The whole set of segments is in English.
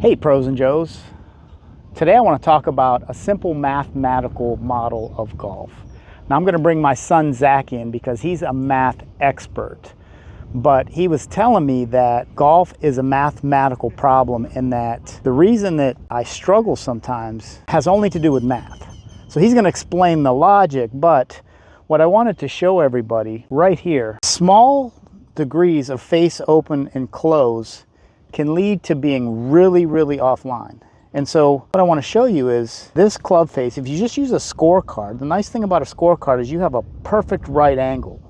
Hey pros and joes. Today I want to talk about a simple mathematical model of golf. Now I'm going to bring my son Zach in because he's a math expert. But he was telling me that golf is a mathematical problem and that the reason that I struggle sometimes has only to do with math. So he's going to explain the logic, but what I wanted to show everybody right here, small degrees of face open and close can lead to being really offline. And so what I want to show you is this club face. If you just use a scorecard, the nice thing about a scorecard is you have a perfect right angle.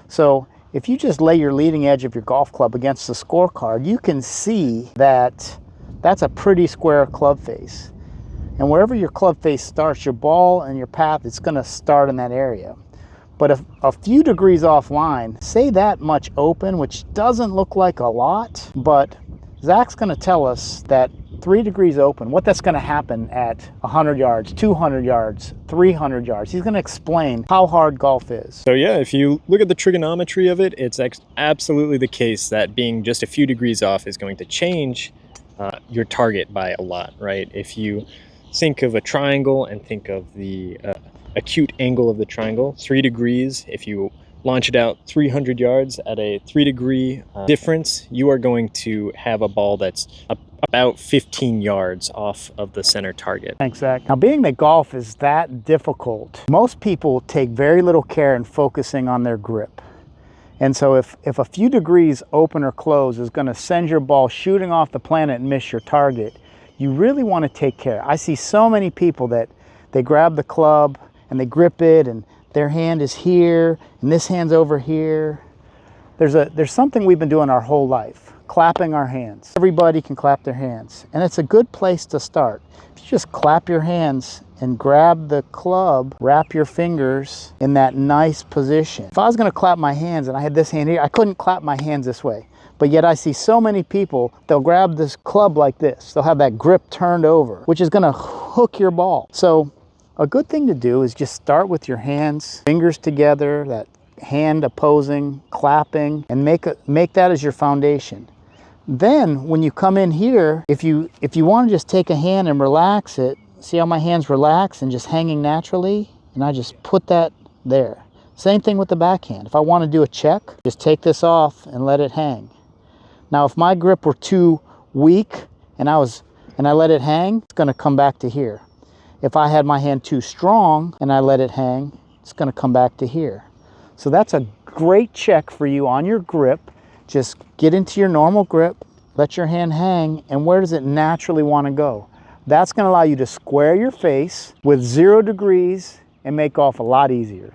So if you just lay your leading edge of your golf club against the scorecard, you can see that that's a pretty square club face. And wherever your club face starts, your ball and your path, it's going to start in that area. But if a few degrees offline, say that much open, which doesn't look like a lot, but Zach's going to tell us that 3 degrees open, what that's going to happen at 100 yards, 200 yards, 300 yards. He's going to explain how hard golf is. So yeah, if you look at the trigonometry of it, it's absolutely the case that being just a few degrees off is going to change your target by a lot, right? If you think of a triangle and think of the acute angle of the triangle, 3 degrees, if you launch it out 300 yards at a 3-degree difference, you are going to have a ball that's about 15 yards off of the center target. Thanks, Zach. Now, being that golf is that difficult, most people take very little care in focusing on their grip. And so if a few degrees open or close is going to send your ball shooting off the planet and miss your target, you really want to take care. I see so many people that they grab the club and they grip it and their hand is here and this hand's over here. There's something we've been doing our whole life, clapping our hands. Everybody can clap their hands, and it's a good place to start. If you just clap your hands and grab the club, wrap your fingers in that nice position. If I was going to clap my hands and I had this hand here, I couldn't clap my hands this way. But yet I see so many people, they'll grab this club like this. They'll have that grip turned over, which is going to hook your ball. So a good thing to do is just start with your hands, fingers together, that hand opposing, clapping, and make that as your foundation. Then when you come in here, if you want to just take a hand and relax it, see how my hands relax and just hanging naturally, and I just put that there. Same thing with the backhand. If I want to do a check, just take this off and let it hang. Now if my grip were too weak and I let it hang, it's going to come back to here. If I had my hand too strong and I let it hang, it's going to come back to here. So that's a great check for you on your grip. Just get into your normal grip, let your hand hang, and where does it naturally want to go? That's going to allow you to square your face with 0 degrees and make golf a lot easier.